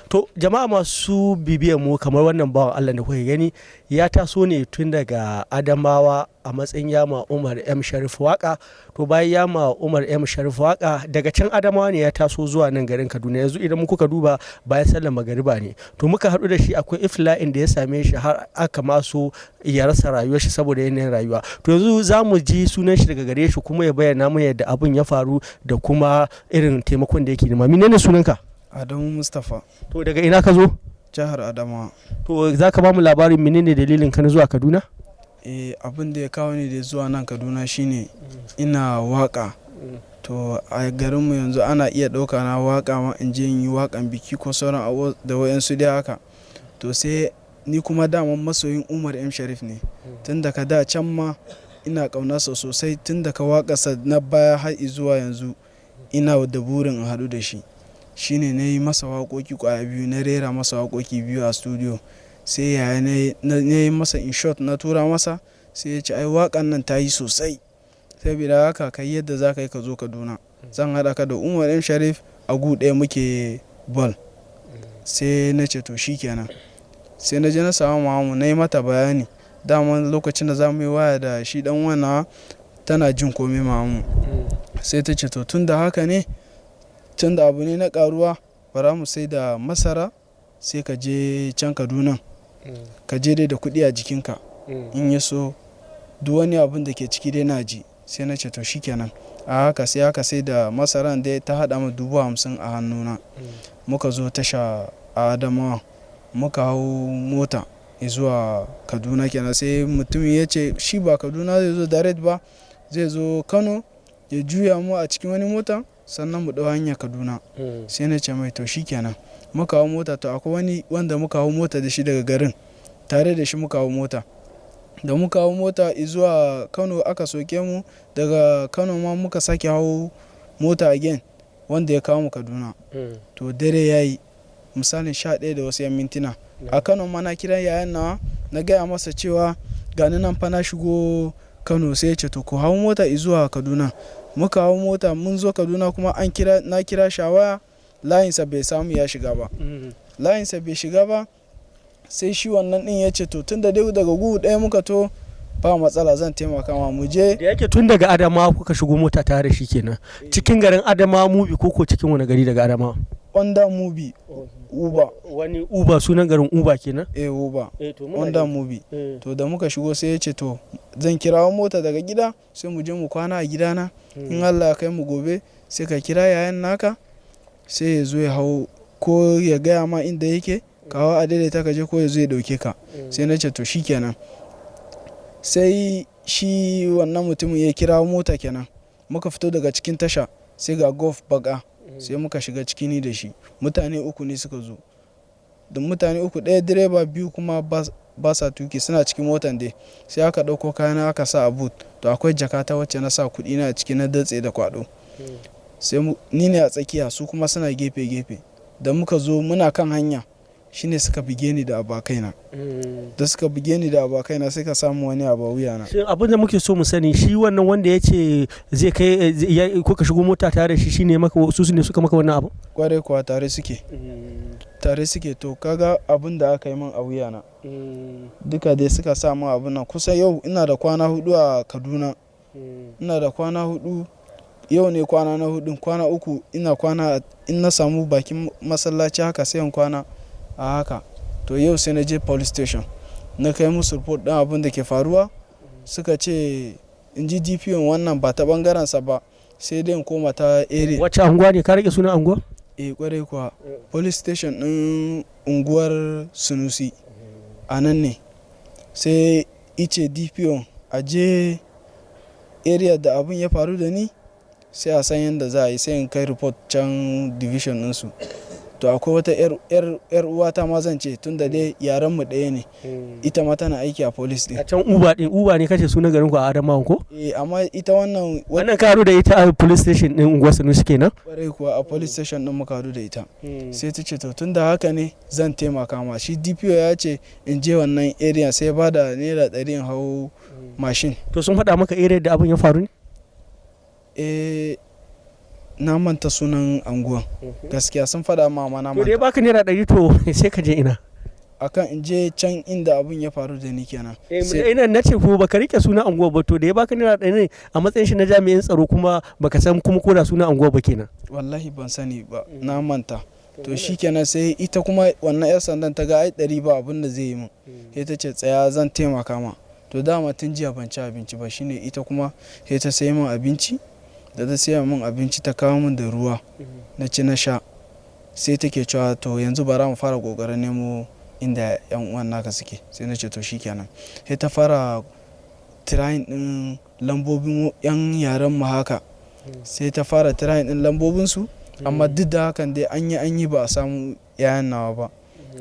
To jama'a masu bibiyar mu kamar wannan bawan Allah da kuke gani ya taso ne tun daga Adamawa a matsayin yama Umar M Sharif waka. To bayan yama Umar M Sharif waka daga can Adamawa ne ya taso zuwa nan garin Kaduna. Yanzu idan kuka duba bayan sallar magariba ne. To muka haɗu da shi akwai ifla'in da ya same shi har aka maso ya rasa rayuwar shi saboda yanayin rayuwa. To yanzu za mu ji sunan shi daga gare shi kuma ya bayyana mu yadda abun ya faru da kuma irin taimakon da yake nema. Menene sunanka? Adamu Mustapha. To daga ina ka zo? Jihar Adamawa. To za ka ba mu labarin menene dalilin ka na zuwa Kaduna? Abin da ya kawo ni da zuwa nan Kaduna shine ina waka. To a garinmu yanzu ana iya ɗauka na waka ma in je yi wakan biki ko sauran abu da wayansu dai haka. To sai ni kuma daman masoyin Umar M Sharif ne. Tun daga da can ma ina ƙaunarsa sosai, tun daga waƙarsa na baya har zuwa yanzu ina da burin in haɗu da shi. Shine na yi masa waƙoƙi ƙwaya biyu, na rera masa waƙoƙi biyu a studio. Sai yaya na yi masa in short na tura masa, sai ya ce ai waƙan nan ta yi sosai, saboda haka kai yadda za ka yi ka zo Kaduna, zan haɗa ka da Umar M Sharif a gu ɗaya muke ball. Sai na ce to shikenan. Sai na je na samu mamu na yi mata bayani, dama lokacin da za mu yi waya da shi dan wana tana jin komai mamu. Sai ta ce to tun da haka ne, tun da abu ne na karuwa, bara mu sai da masara sai ka je can Kaduna, ka je dai da kuɗi a jikinka, in ya so duk wani abin da ke ciki dai na ji. Sai na ce to shikenan. A haka sai aka sai da masaran dai ta haɗa mu 50,000 a hannuna. Muka zo tasha a Adamawa, muka hau mota zuwa Kaduna kenan. Sai mutumin ya ce shi ba Kaduna zai zo direct ba, zai zo Kano ya juya mu a cikin wani mota sannan mu ɗau hanya Kaduna. Sai na ce mai to shikenan. Muka hau mota, to akwai wani wanda muka hau mota da shi daga garin, tare da shi muka hau mota. Da muka hau mota zuwa Kano aka soke mu, daga Kano ma muka sake hau mota again wanda ya kawo mu Kaduna. To dare yayi misalin 11 da wasu 'yan mintuna. A Kano ma na kira yayan nawa na gaya masa cewa gani nan fa na shigo Kano. Sai ya ce to ku hau mota zuwa Kaduna. Muka hau mota mun zo Kaduna kuma na kira shawaya, layinsa bai samu ya shiga ba. Layinsa bai shiga ba, sai shi wannan din ya ce to tun da dai daga gugu ɗaya muka to ba matsala, zan taimaka ma mu je. Da yake tun daga Adamawa kuka shigo mota tare da shi kenan. Cikin garin Adamawa Mubi ko cikin wani gari daga Adamawa? Onda Mubi. Uba. Wani Uba, sunan garin Uba kenan? Uba. Onda Mubi. To da muka shigo sai ya ce to zan kirawo mota daga gida sai mu je mu kwana a gidana. In Allah ya kai mu gobe sai ka kira yayan naka sai ya zo ya hau ko ya gaya ma inda yake, kawo a daidaita ka je ko ya zo ya dauke ka. Sai na ce to shikenan. Sai shi wannan mutumin ya kirawo mota kenan. Muka fito daga cikin tasha sai ga golf baka, sai muka shiga ciki ni da shi. Mutane 3 ne suka zo, da mutane 3, ɗaya direba, 2 kuma ba sa tuki, suna cikin motan dai. Sai aka ɗauko kayana aka sa a boot. To akwai jakata wacce na sa kuɗi na a ciki na datse da kwado. Sai ni ne a tsakiya, su kuma suna gefe-gefe. Da muka zo muna kan hanya shine suka bige ni da abakaina. Da suka bige ni da abakaina sai ka samu wani abu a wuyana. Shin abin da muke so mu sani, shi wannan wanda ya ce zai kai ko ka shigo mota tare da shi shine maka, su ne suka maka wannan abu? Kwarai kuwa tare suke. Tare suke. To kaga abin da aka yi min a wuyana. Duka dai suka sa min abin nan. Kusa yau ina da kwana 4 a Kaduna. Ina da kwana 4. Yau ne kwana na 4. Kwana 3 ina kwana, in na samu bakin masallaci haka sai in kwana a haka. To yau sai na je police station na kai musu report ɗin abin da ke faruwa. Suka ce in ji DPO wannan ba ta bangaren sa ba, sai dai in koma ta area. Wacce anguwa ne, ka rike sunan anguwa? Kwarai kuwa, police station ɗin unguwar Sunusi a nan ne. Sai ice DPO a je area da abin ya faru da ni, sai a san yadda za a yi, sai in kai report can division ɗinsu. To akwai wata yar uwata ma zan ce, tun da dai yaran mu ɗaya ne, ita ma tana aiki a police din. A can Uba ne kace sunan garin ku a Adamawa ko? Amma ita wannan karo da ita a police station din unguwar Sanusi kenan? Kwarai kuwa a police station din muka haɗu da ita. Sai ta ce to tun da haka ne zan taimaka ma. Shi DPO ya ce in je wannan area, sai ba da naira 100 in hau mashin. To sun faɗa maka area da abin ya faru ne? na manta sunan anguwan gaskiya sun faɗa mama na to manta dai baka naira 100 to sai ka je ina akan in je can inda abun ya faru da ni kenan ina na ce ko baka rike sunan anguwa ba to da ya baka naira 100 ne a matsayin shi na jami'in tsaro kuma baka san kuma ko da sunan anguwa ba kenan wallahi ban sani ba na manta to shikenan sai ita kuma wannan yar sandan ta ga ai 100 ba abin da zai yi min sai ta ce tsaya zan taimaka ma to dama tun jiya ban ci abinci ba shine ita kuma sai ta sayi min abinci da ta sayi min abinci ta kawo min da ruwa na ci na sha sai take cewa to yanzu bara mu fara kokarin nemo inda yan uwan naka suke sai na ce to shikenan sai ta fara tirayin din lambobin yan yaren mu haka sai ta fara tirayin din lambobin su amma duk da hakan dai an yi ba a samu yayan nawa ba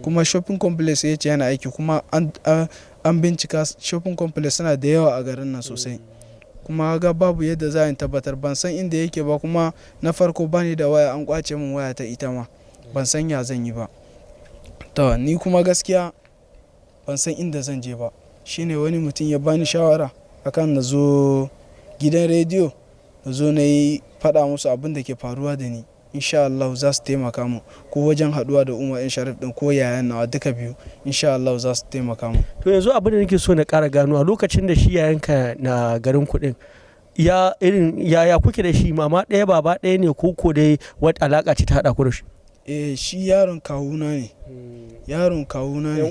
kuma shopping complex ya ce yana aiki kuma an bincika shopping complex suna da yawa a garin nan sosai kuma ga babu yadda za a tabbatar ban san inda yake ba kuma na farko bani da waya an kwace min waya ta ita ma ban san ya zan yi ba to ni kuma gaskiya ban san inda zan je ba shine wani mutum ya bani shawara akan na zo gidan rediyo na zo na yi faɗa musu abin da ke faruwa da ni insha Allah za su taimaka mu ko wajen haduwa da umar yan sharif din ko yayan nawa duka biyu insha Allah za su taimaka mu to yanzu abin da nake so na ƙara gano a lokacin da shi yayanka na garin kuɗin yaya kuke da shi mama ɗaya baba ɗaya ne ko dai wata alaƙa ce ta haɗa ku da shi shi yaron kawuna ne yan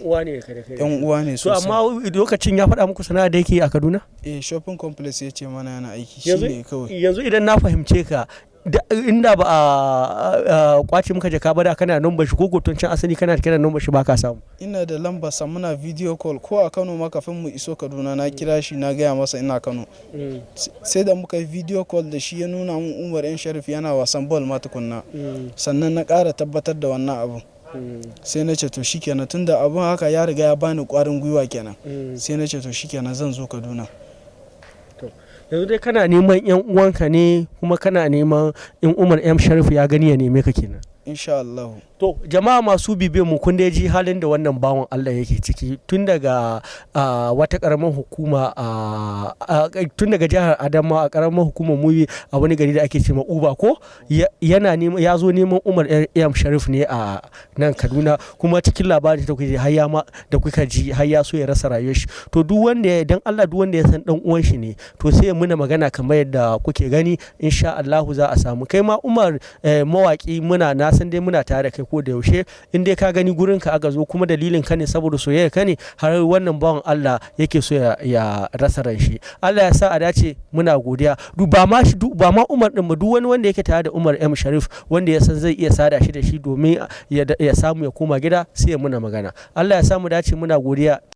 uwa ne yan uwa ne sosai to amma lokacin ya faɗa muku sana'a da yake a Kaduna shopping complex ya ce mana yana aiki shine kawai yanzu idan na fahimce ka inda ba a kwace muka jaka ba da kana number shi ko can asali kana kira number shi baka samu ina da lambar sa muna video call ko a Kano ma kafin mu iso Kaduna na kira shi na gaya masa ina Kano sai da muka yi video call da shi ya nuna mun Umar yan Sharif yana wasan ball ma tukunna sannan na ƙara tabbatar da wannan abu sai na ce to shikenan tunda abun haka ya riga ya bani ƙwarin gwiwa kenan sai na ce to shikenan zan zo Kaduna yanzu dai kana neman yan uwanka ne kuma kana neman in Umar M Sharif ya gani ya neme ka kenan insha Allah to jama'a masu bibiyan mu kun dai ji halin da wannan bawan Allah yake ciki tun daga wata karamar hukuma tun daga jihar Adamawa a karamar hukumar Mubi a wani gari da ake cewa Uba ko yana neman ya zo neman Umar M Sharif ne a nan Kaduna kuma cikin labarin da kuke har ma da kuka ji har ya so ya rasa rayuwar shi to duk wanda dan Allah duk wanda ya san dan uwan shi ne to sai muna magana kamar yadda kuke gani insha Allah za a samu kai ma Umar mawaki na san dai muna tare da kai ko da yaushe in dai ka gani gurin ka aka zo kuma dalilin ka ne saboda soyayya ka ne har wannan bawan Allah yake so ya rasa ran shi Allah ya sa a dace muna godiya ba ma Umar din ba duk wani wanda yake tare da Umar M Sharif wanda ya san zai iya sada shi da shi domin ya samu ya koma gida sai ya muna magana Allah ya sa mu dace muna godiya